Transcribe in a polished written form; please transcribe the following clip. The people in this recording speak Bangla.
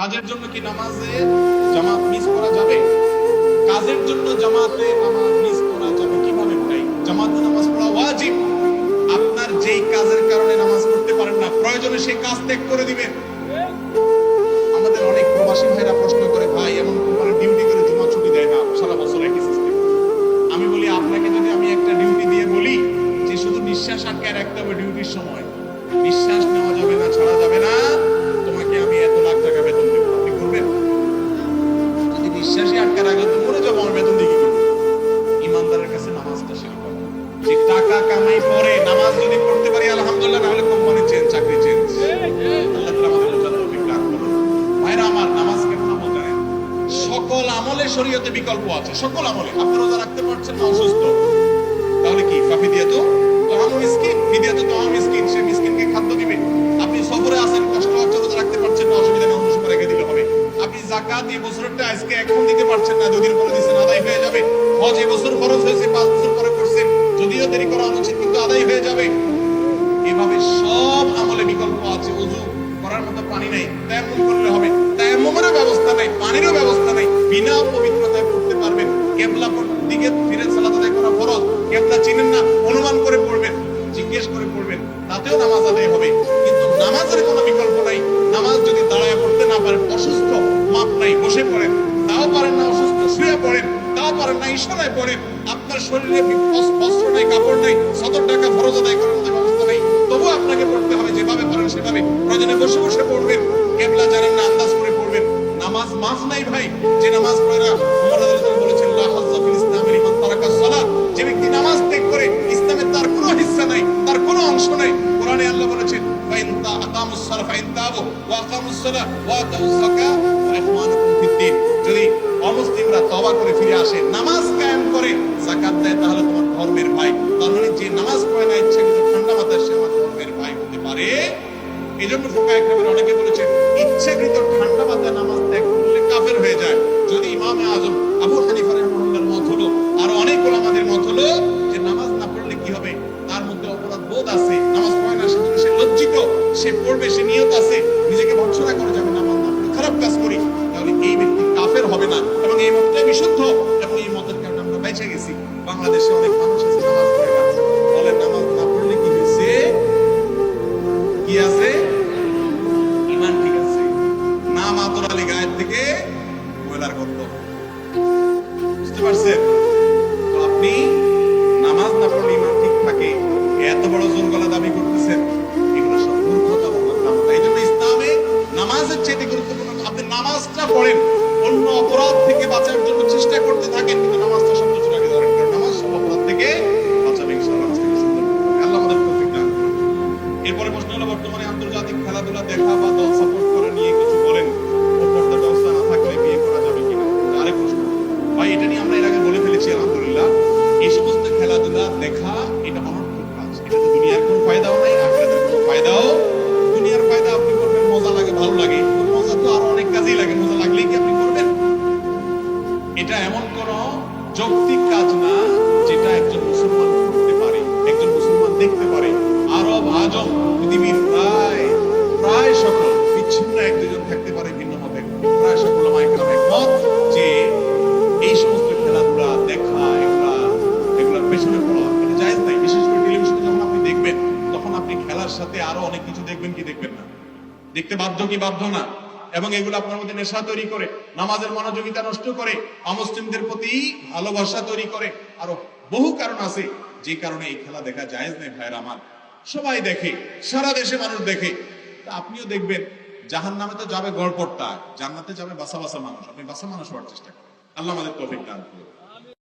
কাজের জন্য কি নামাজে জামাত মিস করা যাবে? কাজের জন্য জামাতে নামাজ মিস করা যাবে কিভাবে ভাই? জামাতে নামাজ পড়া ওয়াজিব। আপনার যেই কাজের কারণে নামাজ পড়তে পারেন না, প্রয়োজনে সেই কাজ ত্যাগ করে দিবেন। আমাদের অনেক প্রবাসী ভাইরা প্রশ্ন করে, ভাই এমন কোম্পানি ডিউটি করে জুমা ছুটি দেয় না, সারা বছর একই সিস্টেম। আমি বলি, আপনাকে যদি আমি একটা ডিউটি দিয়ে বলি যে শুধু নিঃশ্বাস আটকায় রাখতে হবে ডিউটির সময়, নিঃশ্বাস নেওয়া যাবে না, ছাড়া যাবে না, তোমাকে আমি এত লাখ টাকা বেতন দেবো, আপনি করবেন? যদি নিঃশ্বাসই আটকা রাখলে তো মরে যাবো, আমার বেতন দিয়ে কি করবো? ইমানদারের কাছে নামাজটা সেরকম, যে টাকা কামাই পরে নামাজ যদি পড়তে পারি আলহামদুলিল্লাহ, নাহলে কোম্পানি চেঞ্জ, চাকরি চেঞ্জ। আল্লাহ তাআলা আমাদের জন্য তৌফিক দান করুন। ভাইরা আমার, নামাজ কেমন আমল জানেন? সকল আমলে শরীয়তে বিকল্প আছে, সকল আমলে। আপনি রোজা রাখতে পারছেন না, অসুস্থ, তাহলে কি ফাফিদিয়াতু তাআম মিসকিন, ফিদিয়াতু তাআম মিসকিন, সে মিসকিনকে খাদ্য দিবে। আপনি সফরে আছেন, কষ্ট হচ্ছে, রোজা রাখতে পারছেন না, অসুবিধা নেই, অন্য সময় রেখে দিলে হবে। আপনি যাকাত এই বছরটা আজকে এখন দিতে পারছেন না, দুদিন পরে দিচ্ছেন, আদায় হয়ে যাবে। হজ এই বছর খরচ হয়েছে, 5 বছর পরে করছেন, যদিও দেরি করা উচিত কিন্তু আদায় হয়ে যাবে। এভাবে সব আমলে বিকল্প আছে। ওযু করার মতো পানি নাই, তায়াম্মুম করলে হবে, তায়াম্মুমেরও ব্যবস্থা নাই, পানিরও ব্যবস্থা নাই, বিনা পবিত্রতায় পড়তে পারবেন। কিবলা দিকে ফিরে সালাত আদায় করা ফরজ, কিবলা চিনেন না, অনুমান করে পড়বেন, জিজ্ঞেস করে পড়বেন, তাতেও নামাজ আদায় হবে। কিন্তু নামাজের কোনো বিকল্প নাই। নামাজ যদি দাঁড়ায় পড়তে না পারেন, অসুস্থ, মাপ নাই, বসে পড়েন, তাও পারেন না, অসুস্থ, শুয়ে পড়েন, তাও পারেন না, ইশারায় পড়েন, আপনার শরীরে বস্ত্র নাই, কাপড় নাই, 70 টাকা ফরজ আদায় করার মতো ব্যবস্থা নাই, তবু আপনাকে পড়তে হবে, যেভাবে পারেন সেভাবে। প্রয়োজনে বসে বসে পড়বেন, কিবলা জানেন না, আন্দাজ করে পড়বেন। নামাজ মাফ নাই ভাই। যে নামাজ পড়ে না, ওমর রাদিয়াল্লাহু আনহু বলেছেন, লা হাজ্জা ফিল ইসলামি লিমান তারাকা সালাত, যে ব্যক্তি নামাজ ত্যাগ করে ইসলামে তার কোনো হিস্সা নাই, তার কোনো অংশ নাই। কোরআনে আল্লাহ বলেছেন, ফাইন আকামুস সালাহ ফাইন তাবু ওয়া আকামুস সালাহ ওয়া আতাউজ যাকাত ওয়া ইখওয়ানুকুম ফিদ্দীন, যদি অমুসলিমরা তওবা করে ফিরে আসে, নামাজ কায়েম করে, যাকাত দেয়, তাহলে তোমার ধর্মের ভাই। তার মানে যে নামাজ পড়ে না, ইচ্ছাকৃত ঠান্ডা মাথায়, সে আমার ধর্মের ভাই হতে পারে। এই জন্য ফুকাহায়ে কেরামের অনেকে বলেছেন, ইচ্ছাকৃত ঠান্ডা মাথায় নামাজ ত্যাগ করলে কাফের হয়ে যায়। যদি ইমামে আজম আবু হানিফা রাহিমাহুল্লাহর মত হলো, আর অনেক ওলামাদের মত হলো যে নামাজ না পড়লে কি হবে, তার মধ্যে অপরাধ বোধ আছে, নামাজ পড়ে না, সেজন্য সে লজ্জিত, সে পড়বে, সে নিয়ত আছে, নিজেকে ভর্ৎসনা করে যাবে, নামাজ না পড়লে খারাপ কাজ করি, তাহলে এই ব্যক্তি কাফের হবে না। এবং এই মতটাই বিশুদ্ধ, এবং এই মতের কারণে আমরা বেঁচে গেছি। বাংলাদেশে অনেক মানুষ আছে নামাজ পড়ে না, বলে নামাজ না পড়লে কি হয়েছে, কি আছে, ইমান ঠিক আছে, না মাতর আলী গায়ের থেকে ময়লার গন্ধ। বুঝতে পারছেন? তো আপনি নামাজ না পড়লে ইমান ঠিক থাকে, এত বড় জোর গলা দাবি করতেছেন, এগুলো সব মূর্খতা। এই জন্য ইসলামে নামাজের চেয়ে গুরুত্বপূর্ণ। আপনি নামাজটা পড়েন, অন্য অপরাধ থেকে বাঁচার জন্য চেষ্টা করতে থাকেন, কিন্তু নামাজটা সবচেয়ে আগে ধরেন, কারণ নামাজ সব অপরাধ থেকে বাঁচাবে ইনশাআল্লাহ। আল্লাহ আমাদের তৌফিক দান করুন। এরপরে প্রশ্ন হলো, বর্তমানে আন্তর্জাতিক খেলাধুলা দেখা বা দল সাপোর্ট করা নিয়ে কিছু বলেন। পর্দা ব্যবস্থা না থাকলে বিয়ে করা যাবে কিনা? আরেক প্রশ্ন ভাই, এটা নিয়ে আমরা এর আগে বলে ফেলেছি আলহামদুলিল্লাহ। এই সমস্ত খেলাধুলা দেখা এটা অনর্থক কাজ। এটা তো দুনিয়ার কোনো ফায়দাও নাই, আখিরাতের কোনো ফায়দাও। দুনিয়ার ফায়দা আপনি করবেন, মজা লাগে, ভালো লাগে, মজা তো আরো অনেক কাজেই লাগে, মজা লাগলেই কি আপনি করবেন? এটা এমন কোন যৌক্তিক কাজ না যেটা একজন মুসলমান করতে পারে, একজন মুসলমান দেখতে পারে। আরব আজম পৃথিবীর প্রায় সকল, বিচ্ছিন্ন এক দুজন থাকতে পারে ভিন্ন মতে, প্রায় সকল মাইকরাম একমত যে এই সমস্ত খেলাধুলা দেখা, এগুলার পেছনে পড়া এটা জায়েজ নাই। বিশেষ করে টেলিভিশনে যখন আপনি দেখবেন, তখন আপনি খেলার সাথে আরো অনেক কিছু দেখবেন, কি দেখবেন না, দেখতে বাধ্য কি বাধ্য না। এবং এগুলো আপনার মধ্যে নেশা তৈরি করে, নামাজের মনোযোগিতা নষ্ট করে, অমুসলিমদের প্রতি ভালোবাসা তৈরি করে, আরো বহু কারণ আছে যে কারণে এই খেলা দেখা জায়েজ নেই। ভাইরা আমার, সবাই দেখে, সারা দেশে মানুষ দেখে, তা আপনিও দেখবেন। জাহান্নামে তো যাবে গড়পড়টা, জান্নাতে যাবে বাসা বাসা মানুষ। আপনি বাসা মানুষ হওয়ার চেষ্টা করেন। আল্লাহ আমাদের তৌফিক দান করুন।